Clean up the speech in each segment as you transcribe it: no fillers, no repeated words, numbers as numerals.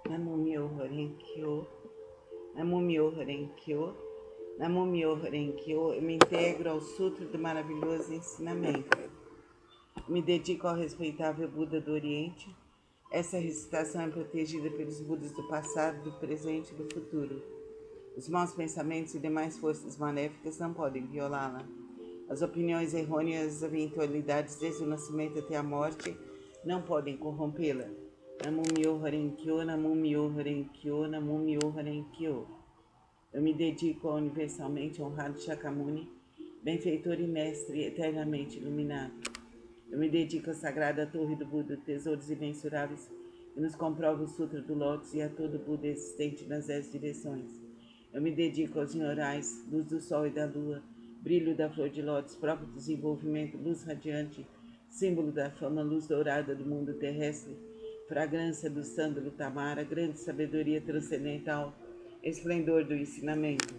Namumyo Horenkyo, Namumyo Horenkyo, Namumyo Horenkyo. Eu me integro ao Sutra do maravilhoso ensinamento. Me dedico ao respeitável Buda do Oriente. Essa recitação é protegida pelos Budas do passado, do presente e do futuro. Os maus pensamentos e demais forças maléficas não podem violá-la. As opiniões errôneas e as eventualidades desde o nascimento até a morte não podem corrompê-la. Namumyo Horenkyo, Namumyo Horenkyo, Namumyo Horenkyo. Eu me dedico ao universalmente honrado Shakyamuni, benfeitor e mestre eternamente iluminado. Eu me dedico à sagrada torre do Buda, tesouros imensuráveis, que nos comprova o Sutra do Lótus e a todo Buda existente nas 10 direções. Eu me dedico aos Nyorais, luz do sol e da lua, brilho da flor de lótus, próprio desenvolvimento, luz radiante, símbolo da fama, luz dourada do mundo terrestre, fragrância do sândalo tamara, grande sabedoria transcendental, esplendor do ensinamento,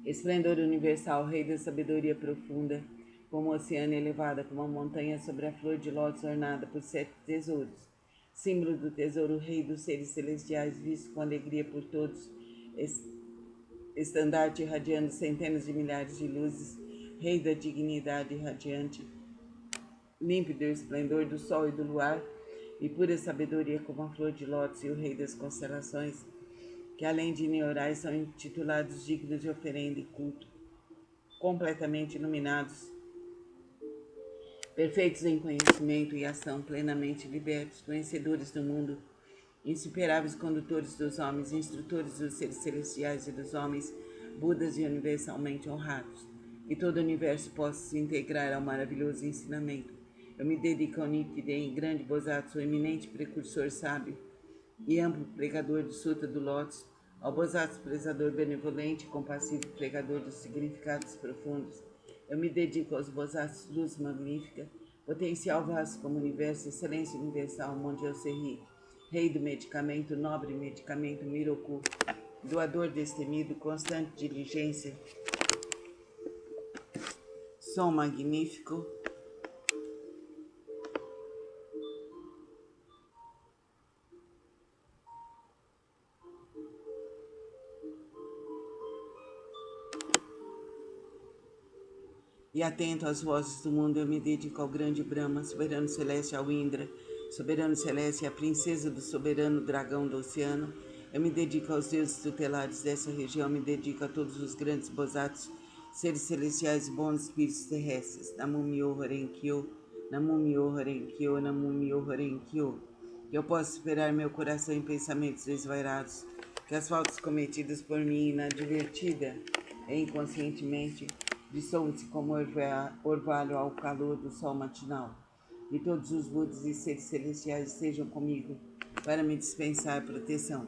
esplendor universal, rei da sabedoria profunda, como o oceano elevada, como a montanha sobre a flor de lótus ornada por 7 tesouros, símbolo do tesouro, rei dos seres celestiais, visto com alegria por todos, estandarte irradiando centenas de milhares de luzes, rei da dignidade radiante, límpido esplendor do sol e do luar, e pura sabedoria como a flor de lótus e o rei das constelações, que além de Nyorais são intitulados dignos de oferenda e culto, completamente iluminados, perfeitos em conhecimento e ação, plenamente libertos, conhecedores do mundo, insuperáveis condutores dos homens, instrutores dos seres celestiais e dos homens, Budas e universalmente honrados. Que todo o universo possa se integrar ao maravilhoso ensinamento. Eu me dedico ao Nichiren, grande Bosatsu, eminente precursor sábio e amplo pregador do Sutra do Lótus, ao Bosatsu prezador benevolente e compassivo pregador dos significados profundos. Eu me dedico aos Bosatsus luz magnífica, potencial vasto como universo, excelência universal, Mondial Serri, rei do medicamento, nobre medicamento, Miroku, doador destemido, constante diligência, som magnífico, e atento às vozes do mundo, eu me dedico ao grande Brahma, soberano celeste, ao Indra, soberano celeste, a princesa do soberano dragão do oceano. Eu me dedico aos deuses tutelares dessa região, eu me dedico a todos os grandes bosatos, seres celestiais e bons espíritos terrestres. Namumyo Horenkyo, Namumyo Horenkyo, Namumyo Horenkyo. Que eu possa superar meu coração em pensamentos desvairados, que as faltas cometidas por mim inadvertida e inconscientemente dissolvam-se como orvalho ao calor do sol matinal. E todos os Budas e seres celestiais estejam comigo para me dispensar proteção.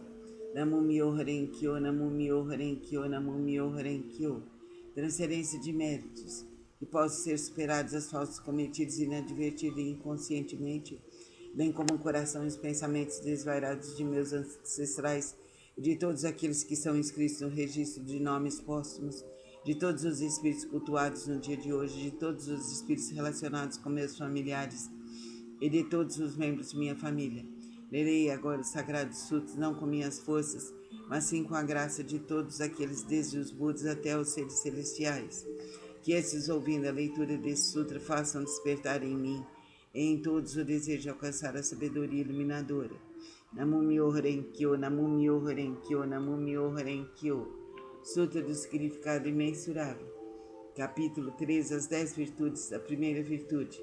Namumyo Horenkyo, Namumyo Horenkyo, Namumyo Horenkyo. Transferência de méritos, que possam ser superados as faltas cometidas inadvertida e inconscientemente, bem como o coração e os pensamentos desvairados de meus ancestrais e de todos aqueles que são inscritos no registro de nomes póstumos, de todos os espíritos cultuados no dia de hoje, de todos os espíritos relacionados com meus familiares e de todos os membros de minha família. Lerei agora os sagrados sutras, não com minhas forças, mas sim com a graça de todos aqueles, desde os Budas até os seres celestiais. Que esses, ouvindo a leitura desse sutra, façam despertar em mim e em todos o desejo de alcançar a sabedoria iluminadora. Namumyo Horenkyo, Namumyo Horenkyo, Namumyo Horenkyo. Sutra do Significado Imensurável. Capítulo 3. As 10 virtudes da primeira virtude.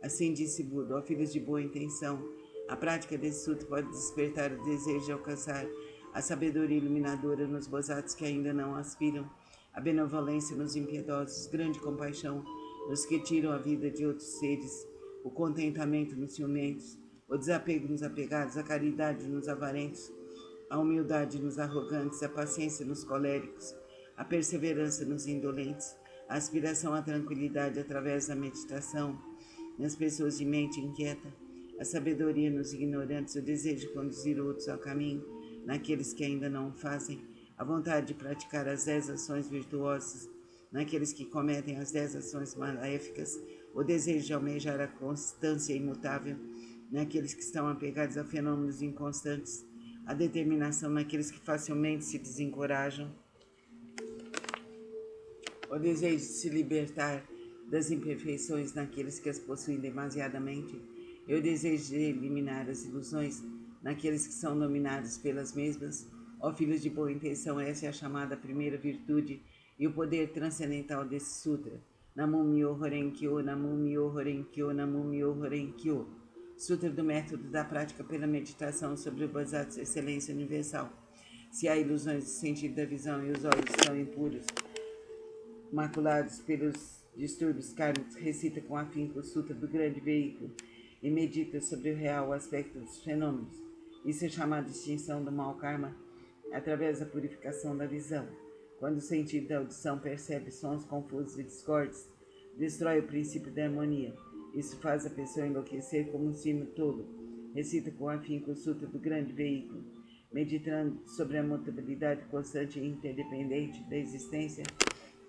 Assim disse Buda: ó filhos de boa intenção, a prática desse sutra pode despertar o desejo de alcançar a sabedoria iluminadora nos bosatos que ainda não aspiram, a benevolência nos impiedosos, grande compaixão nos que tiram a vida de outros seres, o contentamento nos ciumentos, o desapego nos apegados, a caridade nos avarentos, a humildade nos arrogantes, a paciência nos coléricos, a perseverança nos indolentes, a aspiração à tranquilidade através da meditação nas pessoas de mente inquieta, a sabedoria nos ignorantes, o desejo de conduzir outros ao caminho, naqueles que ainda não o fazem, a vontade de praticar as 10 ações virtuosas, naqueles que cometem as 10 ações maléficas, o desejo de almejar a constância imutável naqueles que estão apegados a fenômenos inconstantes, a determinação naqueles que facilmente se desencorajam, o desejo de se libertar das imperfeições naqueles que as possuem demasiadamente, e o desejo de eliminar as ilusões naqueles que são dominados pelas mesmas. Ó filhos de boa intenção, essa é a chamada primeira virtude e o poder transcendental desse sutra. Namo Myoho Renge-kyo, Namo Myoho Renge-kyo, Namo Myoho Renge-kyo. Sutra do método da prática pela meditação sobre o Bodhisattva Excelência Universal. Se há ilusões do sentido da visão e os olhos são impuros, maculados pelos distúrbios kármicos, recita com afinco o Sutra do Grande Veículo e medita sobre o real aspecto dos fenômenos. Isso é chamado de extinção do mau karma através da purificação da visão. Quando o sentido da audição percebe sons confusos e discordes, destrói o princípio da harmonia. Isso faz a pessoa enlouquecer como um sino tolo. Recita com afinco o Sutra do Grande Veículo, meditando sobre a mutabilidade constante e interdependente da existência,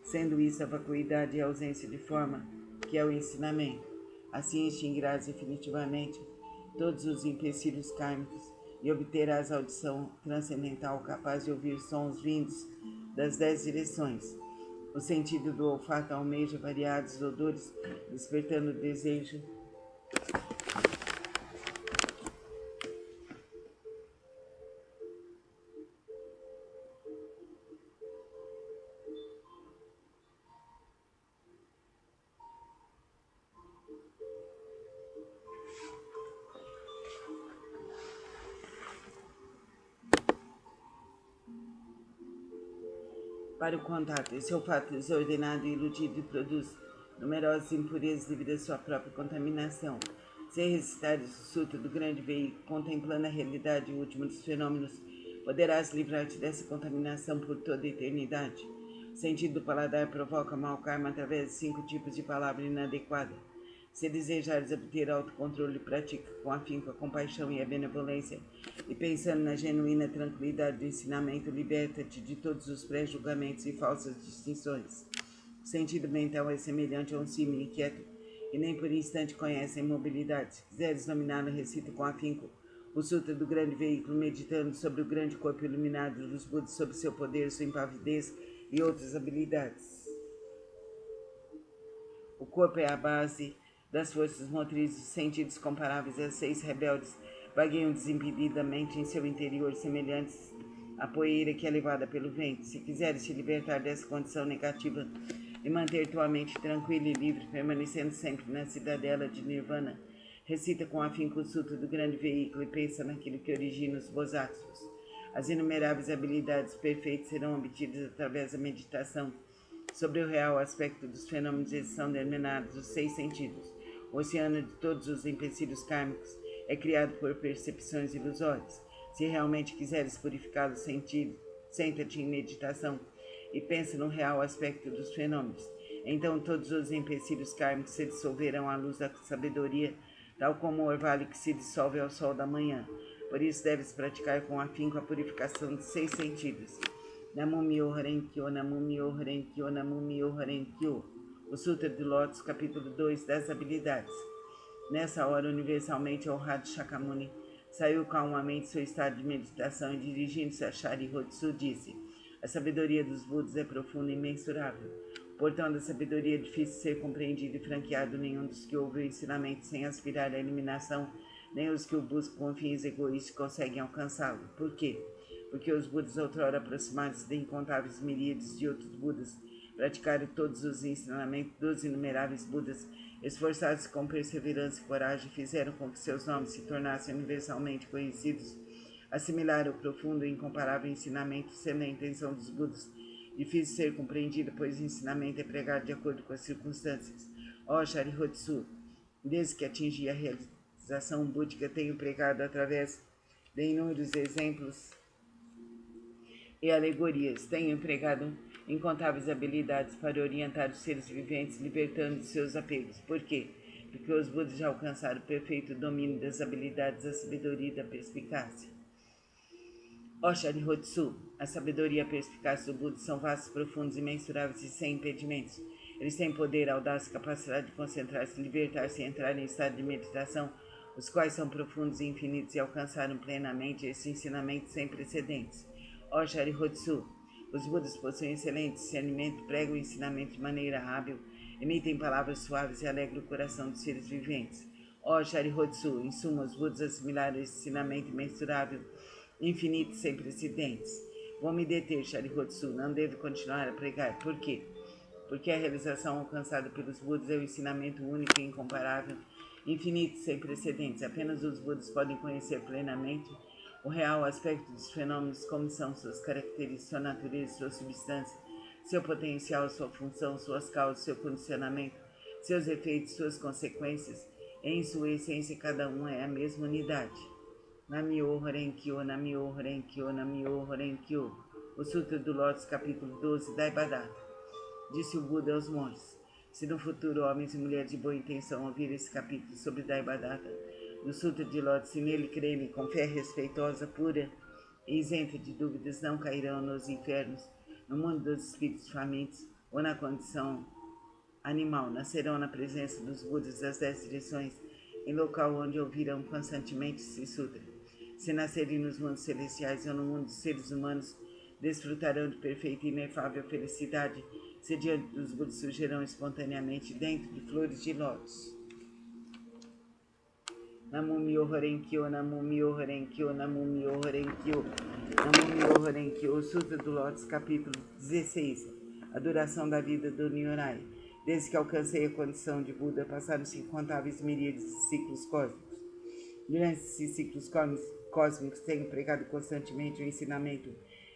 sendo isso a vacuidade e a ausência de forma, que é o ensinamento. Assim extinguirás definitivamente todos os empecilhos kármicos e obterás a audição transcendental capaz de ouvir sons vindos das 10 direções. O sentido do olfato almeja variados odores, despertando o desejo para o contato. Esse olfato desordenado e iludido produz numerosas impurezas devido à sua própria contaminação. Se recitar o Sutra do Grande Veículo, contemplando a realidade última dos fenômenos, poderás livrar-te dessa contaminação por toda a eternidade. O sentido do paladar provoca mau karma através de 5 tipos de palavra inadequada. Se desejares obter autocontrole, pratica com afinco a compaixão e a benevolência, e pensando na genuína tranquilidade do ensinamento, liberta-te de todos os pré-julgamentos e falsas distinções. O sentido mental é semelhante a um sino inquieto, que nem por instante conhece a imobilidade. Se quiseres dominá-lo, recita com afinco o Sutra do Grande Veículo, meditando sobre o grande corpo iluminado dos Budas, sobre seu poder, sua impavidez e outras habilidades. O corpo é a base das forças motrizes, os sentidos comparáveis a 6 rebeldes vagueiam desimpedidamente em seu interior, semelhantes à poeira que é levada pelo vento. Se quiseres te libertar dessa condição negativa e manter tua mente tranquila e livre, permanecendo sempre na cidadela de Nirvana, recita com afinco o Sutra do Grande Veículo e pensa naquilo que origina os Bodhisattvas. As inumeráveis habilidades perfeitas serão obtidas através da meditação sobre o real aspecto dos fenômenos. Eles são denominados os 6 sentidos. O oceano de todos os empecilhos kármicos é criado por percepções ilusórias. Se realmente quiseres purificá-los, senta-te em meditação e pensa no real aspecto dos fenômenos. Então todos os empecilhos kármicos se dissolverão à luz da sabedoria, tal como o orvalho que se dissolve ao sol da manhã. Por isso deves praticar com afinco a purificação dos 6 sentidos. Namo Myoho Renge-kyo, Namo Myoho Renge-kyo, Namo Myoho Renge-kyo. O Sutra do Lótus, capítulo 2 das habilidades. Nessa hora, universalmente honrado Shakyamuni saiu calmamente do seu estado de meditação e, dirigindo-se a Sharihatsu, disse: a sabedoria dos Budas é profunda e imensurável. O portão da sabedoria é difícil de ser compreendido e franqueado. Nenhum dos que ouvem o ensinamento sem aspirar à eliminação, nem os que o buscam com fins egoístas conseguem alcançá-lo. Por quê? Porque os Budas outrora aproximaram-se de incontáveis miríades de outros Budas, praticaram todos os ensinamentos dos inumeráveis Budas, esforçados com perseverança e coragem, fizeram com que seus nomes se tornassem universalmente conhecidos, assimilaram o profundo e incomparável ensinamento, sendo a intenção dos Budas difícil de ser compreendida, pois o ensinamento é pregado de acordo com as circunstâncias. Ó Sharihatsu, desde que atingi a realização búdica, tenho pregado através de inúmeros exemplos e alegorias, tenho empregado incontáveis habilidades para orientar os seres viventes, libertando de seus apegos. Por quê? Porque os Budas já alcançaram o perfeito domínio das habilidades da sabedoria e da perspicácia. Ó Sharihatsu, a sabedoria e a perspicácia do Buda são vastos, profundos, imensuráveis e sem impedimentos. Eles têm poder, audácia, capacidade de concentrar-se, libertar-se e entrar em estado de meditação os quais são profundos e infinitos e alcançaram plenamente esse ensinamento sem precedentes. Ó Sharihatsu, os Budas possuem excelente discernimento, pregam o ensinamento de maneira hábil, emitem palavras suaves e alegram o coração dos seres viventes. Ó Sharihatsu, em suma, os Budas assimilaram esse ensinamento imensurável, infinito e sem precedentes. Vou me deter, Sharihatsu, não devo continuar a pregar. Por quê? Porque a realização alcançada pelos Budas é um ensinamento único e incomparável, infinito e sem precedentes. Apenas os Budas podem conhecer plenamente o real aspecto dos fenômenos, como são suas características, sua natureza, sua substância, seu potencial, sua função, suas causas, seu condicionamento, seus efeitos, suas consequências. Em sua essência, cada um é a mesma unidade. Namyoho Renkyo, Namyoho Renkyo, Namyoho Renkyo. O Sutra do Lótus, capítulo 12, Daibadata. Disse o Buda aos monges: se no futuro homens e mulheres de boa intenção ouvirem esse capítulo sobre Daibadata, no Sutra de Lótus, se nele crerem com fé respeitosa, pura e isenta de dúvidas, não cairão nos infernos, no mundo dos espíritos famintos ou na condição animal. Nascerão na presença dos Budas das 10 direções, em local onde ouvirão constantemente esse Sutra. Se nascerem nos mundos celestiais ou no mundo dos seres humanos, desfrutarão de perfeita e inefável felicidade, se diante dos Budas surgirão espontaneamente dentro de flores de lótus. Namo Myoho Renkyo, Namo Myoho Renkyo, Namo Myoho Renkyo, Namo Myoho Renkyo. Sutra do Lótus, capítulo 16. A duração da vida do Nyorai. Desde que alcancei a condição de Buda, passaram-se incontáveis miríades de ciclos cósmicos. Durante esses ciclos cósmicos, tenho pregado constantemente o ensinamento,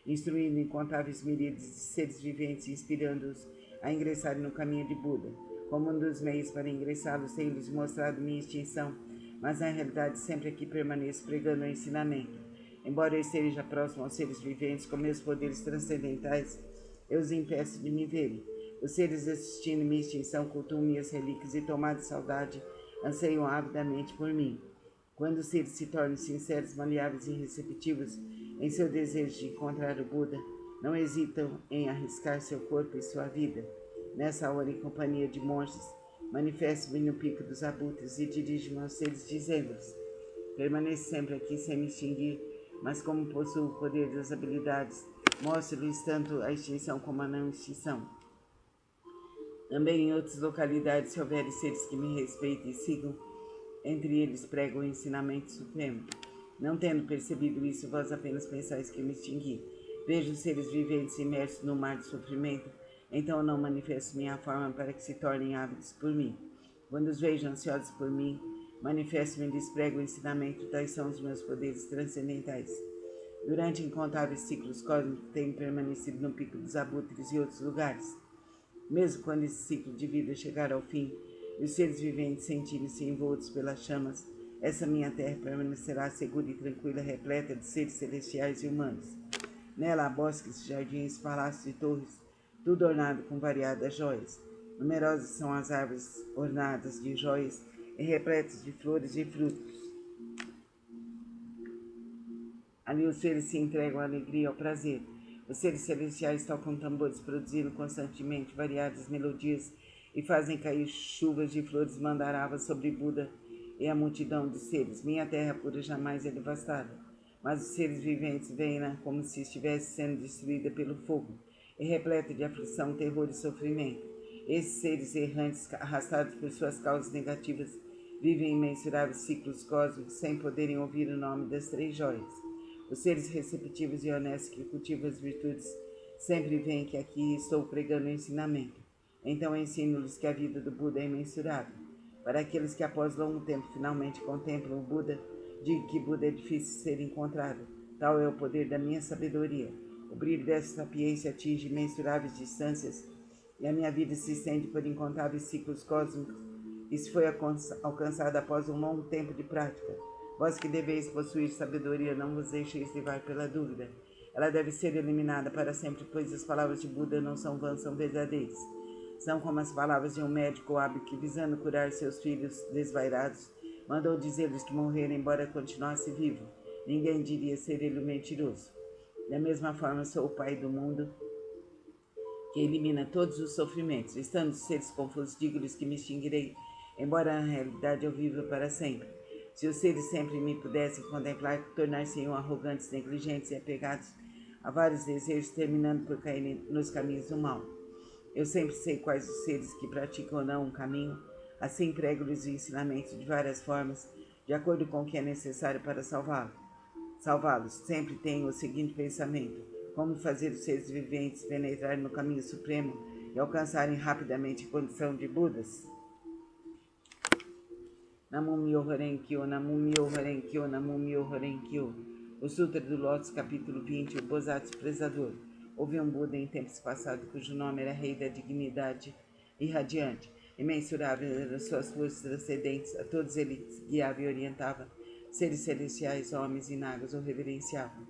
instruindo incontáveis miríades de seres viventes e inspirando-os a ingressarem no caminho de Buda. Como um dos meios para ingressá-los, tenho-lhes mostrado minha extinção, mas na realidade sempre aqui permaneço pregando o ensinamento. Embora eu esteja próximo aos seres viventes com meus poderes transcendentais, eu os impeço de me verem. Os seres assistindo minha extinção cultuam minhas relíquias e, tomados de saudade, anseiam avidamente por mim. Quando os seres se tornam sinceros, maleáveis e receptivos em seu desejo de encontrar o Buda, não hesitam em arriscar seu corpo e sua vida. Nessa hora, em companhia de monges, manifesto-me no pico dos abutres e dirijo-me aos seres, dizendo-lhes: permaneço sempre aqui sem me extinguir, mas como possuo o poder das habilidades, mostro-lhes tanto a extinção como a não extinção. Também em outras localidades, se houver seres que me respeitem e sigam, entre eles prego o ensinamento supremo. Não tendo percebido isso, vós apenas pensais que me extingui. Vejo os seres viventes imersos no mar de sofrimento, então não manifesto minha forma para que se tornem ávidos por mim. Quando os vejo ansiosos por mim, manifesto-me e lhes prego o ensinamento, tais são os meus poderes transcendentais. Durante incontáveis ciclos cósmicos, tenho permanecido no pico dos abutres e outros lugares. Mesmo quando esse ciclo de vida chegar ao fim e os seres viventes sentirem-se envoltos pelas chamas, essa minha terra permanecerá segura e tranquila, repleta de seres celestiais e humanos. Nela há bosques, jardins, palácios e torres, tudo ornado com variadas joias. Numerosas são as árvores ornadas de joias e repletas de flores e frutos. Ali os seres se entregam à alegria e ao prazer. Os seres celestiais tocam tambores, produzindo constantemente variadas melodias e fazem cair chuvas de flores mandaravas sobre Buda e a multidão de seres. Minha terra pura jamais é devastada, mas os seres viventes veem-na como se estivesse sendo destruída pelo fogo, e repleta de aflição, terror e sofrimento. Esses seres errantes, arrastados por suas causas negativas, vivem imensuráveis ciclos cósmicos sem poderem ouvir o nome das 3 joias. Os seres receptivos e honestos que cultivam as virtudes sempre veem que aqui estou pregando o ensinamento. Então ensino-lhes que a vida do Buda é imensurável. Para aqueles que após longo tempo finalmente contemplam o Buda, digo que Buda é difícil de ser encontrado. Tal é o poder da minha sabedoria. O brilho dessa sapiência atinge imensuráveis distâncias e a minha vida se estende por incontáveis ciclos cósmicos. Isso foi alcançado após um longo tempo de prática. Vós que deveis possuir sabedoria, não vos deixeis levar pela dúvida. Ela deve ser eliminada para sempre, pois as palavras de Buda não são vãs, são verdadeiras. São como as palavras de um médico hábil que, visando curar seus filhos desvairados, mandou dizer-lhes que morrer, embora continuasse vivo. Ninguém diria ser ele o mentiroso. Da mesma forma, sou o Pai do mundo, que elimina todos os sofrimentos. Estando os seres confusos, digo-lhes que me extinguirei, embora na realidade eu viva para sempre. Se os seres sempre me pudessem contemplar, tornar-se-iam arrogantes, negligentes e apegados a vários desejos, terminando por cair nos caminhos do mal. Eu sempre sei quais os seres que praticam ou não um caminho, assim prego-lhes o ensinamento de várias formas, de acordo com o que é necessário para salvá-los. Sempre tenho o seguinte pensamento: como fazer os seres viventes penetrarem no caminho supremo e alcançarem rapidamente a condição de Budas. Namum-myoho Renge-kyo, Namum-myoho Renge-kyo, Namum-myoho Renge-kyo. O Sutra do Lótus, capítulo 20, o Bosatsu Prezador. Houve um Buda em tempos passados cujo nome era Rei da Dignidade irradiante. Imensurável eram suas forças transcendentes, a todos ele guiava e orientava. Seres celestiais, homens e nagas o reverenciavam.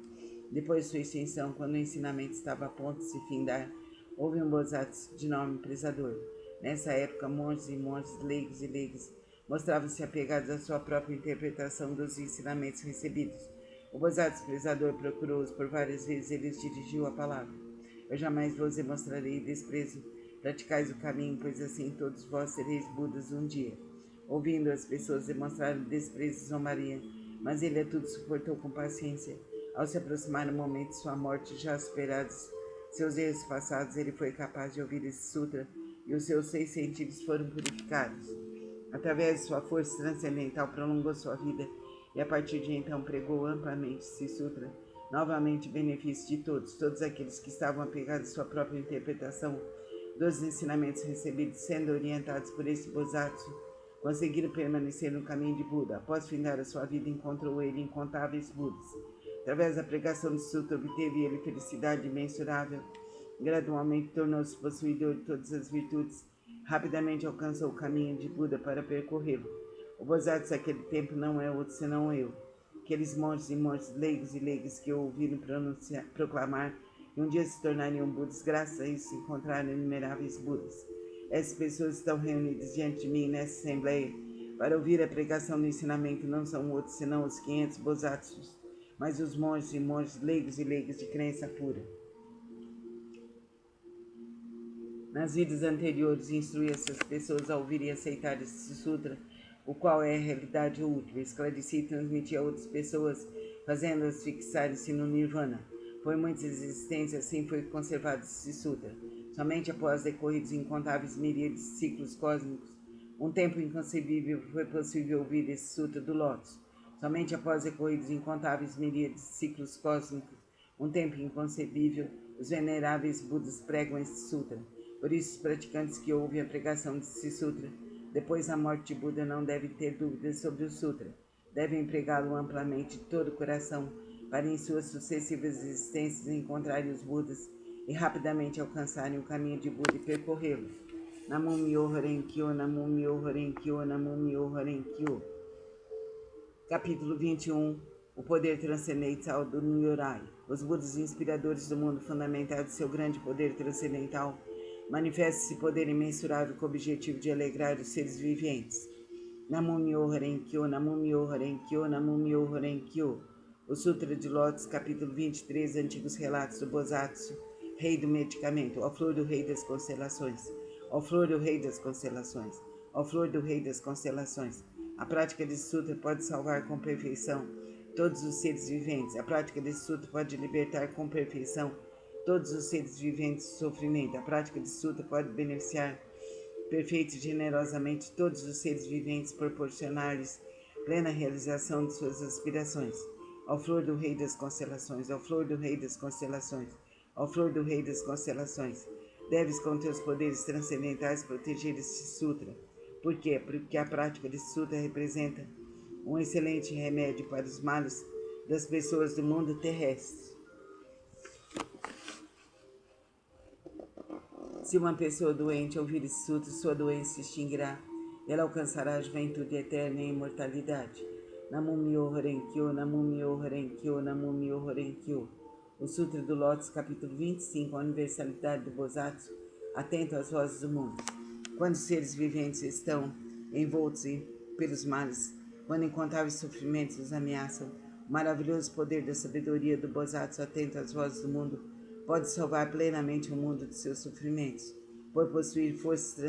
Depois de sua extinção, quando o ensinamento estava a ponto de se findar, houve um Bosatsu de nome Prezador. Nessa época, monges e monges, leigos e leigas, mostravam-se apegados à sua própria interpretação dos ensinamentos recebidos. O Bosatsu Prezador procurou-os por várias vezes e lhes dirigiu a palavra. Eu jamais vos demonstrarei desprezo. Praticais o caminho, pois assim todos vós sereis Budas um dia. Ouvindo, as pessoas demonstraram desprezo e zombaria, mas ele a tudo suportou com paciência. Ao se aproximar o momento de sua morte, já superados seus erros passados, ele foi capaz de ouvir esse sutra e os seus 6 sentidos foram purificados. Através de sua força transcendental, prolongou sua vida e a partir de então pregou amplamente esse sutra, novamente em benefício de todos aqueles que estavam apegados à sua própria interpretação dos ensinamentos recebidos, sendo orientados por esse Bosatsu, conseguiram permanecer no caminho de Buda. Após findar a sua vida, encontrou ele incontáveis Budas. Através da pregação do sutra, obteve ele felicidade imensurável. Gradualmente tornou-se possuidor de todas as virtudes. Rapidamente alcançou o caminho de Buda para percorrê-lo. O Bosatsu daquele tempo não é outro senão eu. Aqueles monges e monges, leigos e leigas que o ouviram proclamar que um dia se tornariam Budas, graças a isso encontraram inumeráveis Budas. Essas pessoas estão reunidas diante de mim nessa assembleia para ouvir a pregação do ensinamento. Não são outros senão os 500 Bosatsus, mas os monges e monges, leigos e leigas de crença pura. Nas vidas anteriores, instrui essas pessoas a ouvir e aceitar esse sutra, o qual é a realidade útil. Esclareci e transmiti a outras pessoas, fazendo-as fixarem-se no Nirvana. Por muitas existências, assim foi conservado esse sutra. Somente após decorridos incontáveis miríades de ciclos cósmicos, um tempo inconcebível, foi possível ouvir esse sutra do Lótus. Somente após decorridos incontáveis miríades de ciclos cósmicos, um tempo inconcebível, os veneráveis Budas pregam esse sutra. Por isso, os praticantes que ouvem a pregação desse sutra, depois da morte de Buda, não devem ter dúvidas sobre o sutra. Devem pregá-lo amplamente de todo o coração, para em suas sucessivas existências encontrarem os Budas e rapidamente alcançarem o caminho de Buda e percorrê-lo. Namum-myoho Renge-kyo, Namum-myoho Renge-kyo, Namum-myoho Renge-kyo. Capítulo 21. O poder transcendental do Nyorai. Os Budas inspiradores do mundo, fundamentados em seu grande poder transcendental, manifesta esse poder imensurável com o objetivo de alegrar os seres viventes. Namum-myoho Renge-kyo, Namum-myoho Renge-kyo, Namum-myoho Renge-kyo. O Sutra de Lótus, capítulo 23, antigos relatos do Bosatsu, rei do medicamento, ó flor do rei das constelações, ó flor do rei das constelações, ó flor do rei das constelações. A prática desse sutra pode salvar com perfeição todos os seres viventes. A prática desse sutra pode libertar com perfeição todos os seres viventes do sofrimento. A prática desse sutra pode beneficiar perfeita e generosamente todos os seres viventes, proporcionar-lhes plena realização de suas aspirações. Ó flor do rei das constelações, ó flor do rei das constelações, ó flor do rei das constelações, deves com teus poderes transcendentais proteger este sutra. Por quê? Porque a prática desse sutra representa um excelente remédio para os males das pessoas do mundo terrestre. Se uma pessoa doente ouvir esse sutra, sua doença se extinguirá. Ela alcançará a juventude eterna e a imortalidade. Namum-myoho Renge-kyo, Namum-myoho Renge-kyo, Namum-myoho Renge-kyo. O Sutra do Lótus, capítulo 25, a universalidade do Bosatsu, atento às vozes do mundo. Quando os seres viventes estão envoltos pelos males, quando incontáveis sofrimentos os ameaçam, o maravilhoso poder da sabedoria do Bosatsu, atento às vozes do mundo, pode salvar plenamente o mundo de seus sofrimentos. Por possuir forças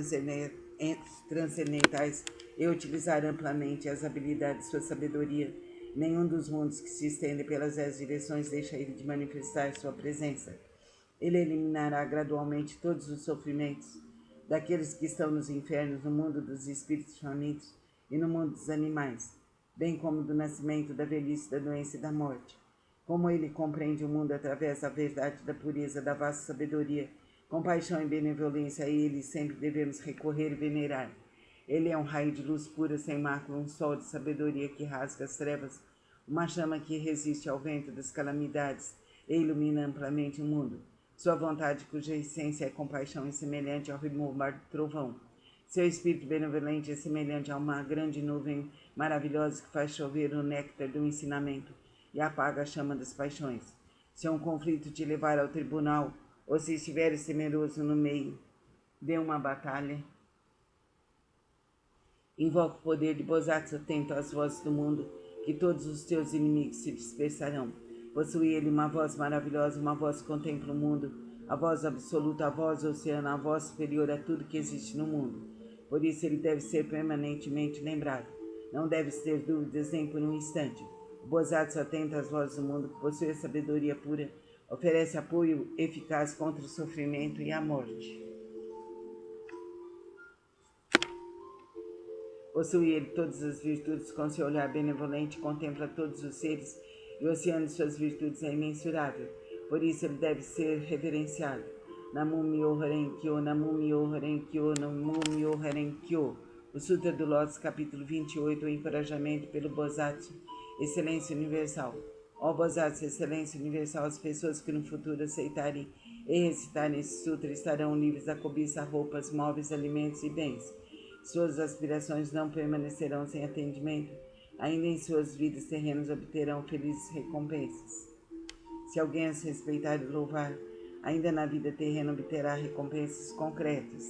transcendentais e utilizar amplamente as habilidades de sua sabedoria, nenhum dos mundos que se estendem pelas 10 direções deixa ele de manifestar sua presença. Ele eliminará gradualmente todos os sofrimentos daqueles que estão nos infernos, no mundo dos espíritos famintos e no mundo dos animais, bem como do nascimento, da velhice, da doença e da morte. Como ele compreende o mundo através da verdade, da pureza, da vasta sabedoria, compaixão e benevolência, a ele sempre devemos recorrer e venerar. Ele é um raio de luz pura, sem mácula, um sol de sabedoria que rasga as trevas, uma chama que resiste ao vento das calamidades e ilumina amplamente o mundo. Sua vontade, cuja essência é compaixão, é semelhante ao remombar do trovão. Seu espírito benevolente é semelhante a uma grande nuvem maravilhosa que faz chover o néctar do ensinamento e apaga a chama das paixões. Se um conflito te levar ao tribunal, ou se estiveres temeroso no meio de uma batalha, invoca o poder de Bosatsu atento às vozes do mundo, que todos os teus inimigos se dispersarão. Possui ele uma voz maravilhosa, uma voz que contempla o mundo, a voz absoluta, a voz oceano, a voz superior a tudo que existe no mundo. Por isso ele deve ser permanentemente lembrado. Não deves ter dúvidas nem por um instante. O Bosatsu atento às vozes do mundo, que possui a sabedoria pura, oferece apoio eficaz contra o sofrimento e a morte. Possui ele todas as virtudes, com seu olhar benevolente contempla todos os seres, e o oceano de suas virtudes é imensurável. Por isso ele deve ser reverenciado. Namu Myoho Renge-kyo, Namu Myoho Renge-kyo, Namu Myoho Renge-kyo. O Sutra do Lótus, capítulo 28, o encorajamento pelo Bosatsu, excelência universal. Ó Bosatsu, excelência universal, as pessoas que no futuro aceitarem e recitarem esse sutra estarão livres da cobiça, roupas, móveis, alimentos e bens. Suas aspirações não permanecerão sem atendimento, ainda em suas vidas terrenas obterão felizes recompensas. Se alguém as respeitar e louvar, ainda na vida terrena obterá recompensas concretas.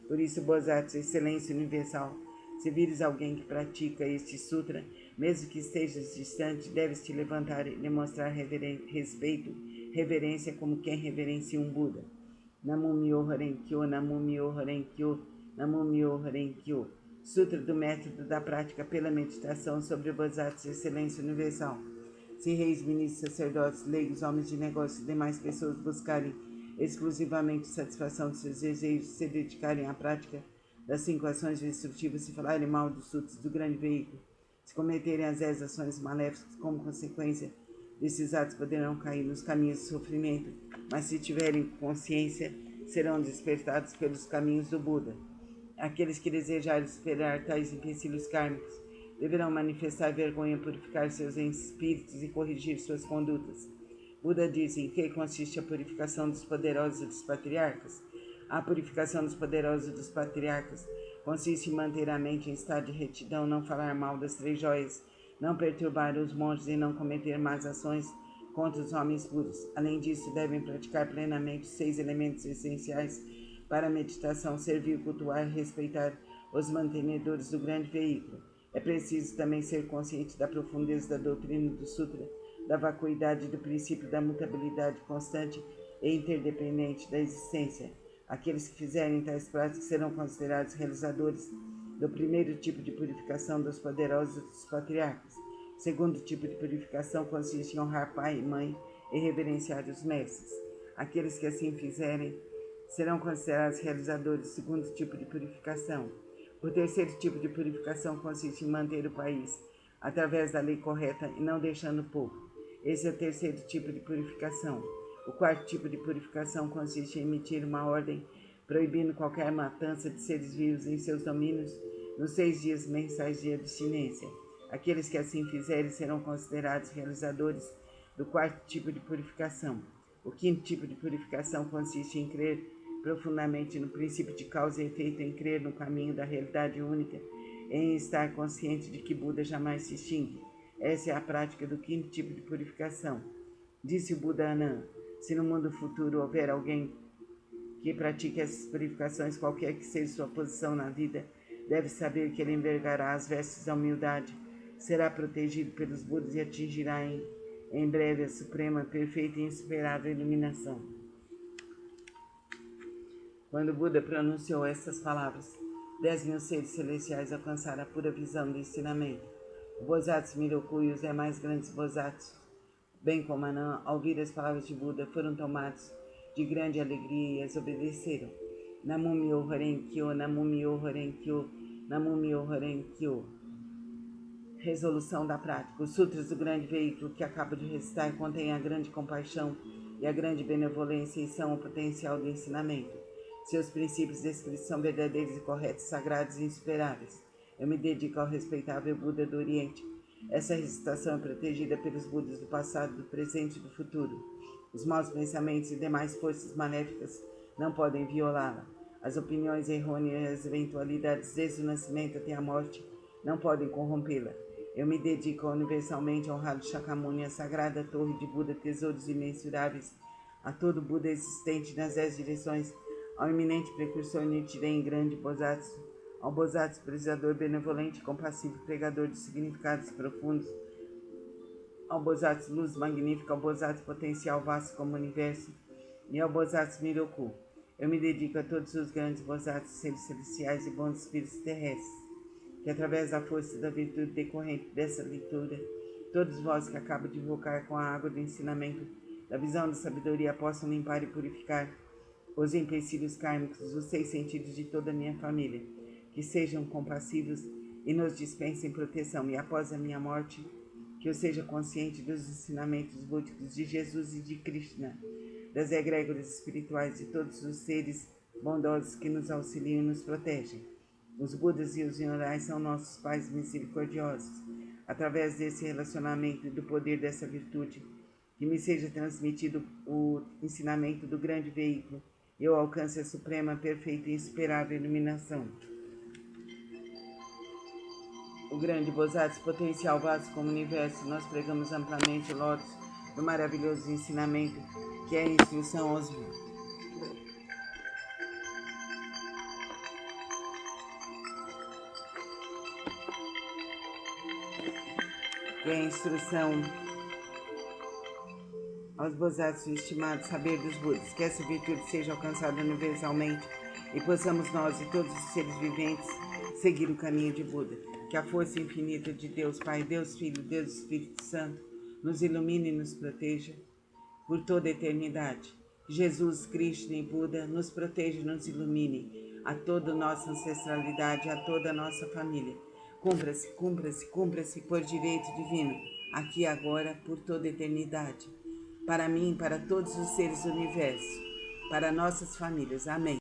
Por isso, Bosatsu, excelência universal, se vires alguém que pratica este sutra, mesmo que estejas distante, deves te levantar e demonstrar respeito, reverência como quem reverencia um Buda. Namu Myoho Renge-kyo, Namu Myoho Renge-kyo, Namu Myoho Renge-kyo. Sutra do método da prática pela meditação sobre o Bosatsu, excelência universal. Se reis, ministros, sacerdotes, leigos, homens de negócios e demais pessoas buscarem exclusivamente satisfação de seus desejos, se dedicarem à prática das 5 ações destrutivas, se falarem mal dos sutras do grande veículo, se cometerem as 10 ações maléficas, como consequência desses atos poderão cair nos caminhos do sofrimento, mas se tiverem consciência, serão despertados pelos caminhos do Buda. Aqueles que desejarem superar tais empecilhos kármicos deverão manifestar vergonha, purificar seus espíritos e corrigir suas condutas. Buda diz: em que consiste a purificação dos poderosos e dos patriarcas? A purificação dos poderosos e dos patriarcas consiste em manter a mente em estado de retidão, não falar mal das 3 joias, não perturbar os monges e não cometer más ações contra os homens puros. Além disso, devem praticar plenamente os 6 elementos essenciais para a meditação: servir, cultuar e respeitar os mantenedores do grande veículo. É preciso também ser consciente da profundeza da doutrina do Sutra, da vacuidade do princípio da mutabilidade constante e interdependente da existência. Aqueles que fizerem tais práticas serão considerados realizadores do primeiro tipo de purificação dos poderosos e dos patriarcas. O segundo tipo de purificação consiste em honrar pai e mãe e reverenciar os mestres. Aqueles que assim fizerem serão considerados realizadores do segundo tipo de purificação. O terceiro tipo de purificação consiste em manter o país através da lei correta e não deixando pouco. Esse é o terceiro tipo de purificação. O quarto tipo de purificação consiste em emitir uma ordem proibindo qualquer matança de seres vivos em seus domínios nos 6 dias mensais de abstinência. Aqueles que assim fizerem serão considerados realizadores do quarto tipo de purificação. O quinto tipo de purificação consiste em crer profundamente no princípio de causa e efeito, em crer no caminho da realidade única, em estar consciente de que Buda jamais se extingue. Essa é a prática do quinto tipo de purificação. Disse o Buda Anã: se no mundo futuro houver alguém que pratique essas purificações, qualquer que seja sua posição na vida, deve saber que ele envergará as vestes da humildade, será protegido pelos Budas e atingirá em breve a suprema, perfeita e insuperável iluminação. Quando Buda pronunciou essas palavras, 10.000 seres celestiais alcançaram a pura visão do ensinamento. O Bodhisattva Miroku e os demais grandes Bodhisattvas, bem como Anã, ao ouvir as palavras de Buda, foram tomados de grande alegria e as obedeceram. Namu Myoho Renge Kyo, Namu Myoho Renge Kyo, Namu Myoho Renge Kyo. Resolução da prática. Os sutras do grande veículo que acabo de recitar contêm a grande compaixão e a grande benevolência e são o potencial do ensinamento. Seus princípios descritos são verdadeiros e corretos, sagrados e insuperáveis. Eu me dedico ao respeitável Buda do Oriente. Essa recitação é protegida pelos Budas do passado, do presente e do futuro. Os maus pensamentos e demais forças maléficas não podem violá-la. As opiniões errôneas e as eventualidades desde o nascimento até a morte não podem corrompê-la. Eu me dedico universalmente ao honrado Shakyamuni, a sagrada torre de Buda, tesouros imensuráveis, a todo Buda existente nas 10 direções, ao eminente precursor Nichiren, grande Bodhisattva, ao Bodhisattva prezador, benevolente, compassivo, pregador de significados profundos, ao Bodhisattva luz magnífica, ao Bodhisattva potencial vasto como o universo, e ao Bodhisattva Miroku. Eu me dedico a todos os grandes Bodhisattvas, seres celestiais e bons espíritos terrestres, que através da força da virtude decorrente dessa leitura, todos vós que acabo de invocar com a água do ensinamento, da visão da sabedoria, possam limpar e purificar os empecilhos kármicos dos 6 sentidos de toda a minha família, que sejam compassivos e nos dispensem proteção, e após a minha morte, que eu seja consciente dos ensinamentos búdicos de Jesus e de Krishna, das egrégoras espirituais de todos os seres bondosos que nos auxiliam e nos protegem. Os Budas e os Nyorais são nossos pais misericordiosos. Através desse relacionamento e do poder dessa virtude, que me seja transmitido o ensinamento do grande veículo, eu alcance a suprema, perfeita e insuperável iluminação. O grande Bodhisattva potencial vasto como o universo, nós pregamos amplamente o lótus do maravilhoso ensinamento, que é a instrução aos Bodhisattvas estimados, saber dos Budas, que essa virtude seja alcançada universalmente e possamos nós e todos os seres viventes seguir o caminho de Buda. Que a força infinita de Deus Pai, Deus Filho, Deus Espírito Santo nos ilumine e nos proteja por toda a eternidade. Jesus, Krishna e Buda nos proteja e nos ilumine a toda a nossa ancestralidade, a toda a nossa família. Cumpra-se, cumpra-se, cumpra-se por direito divino, aqui e agora, por toda a eternidade. Para mim, para todos os seres do universo, para nossas famílias. Amém.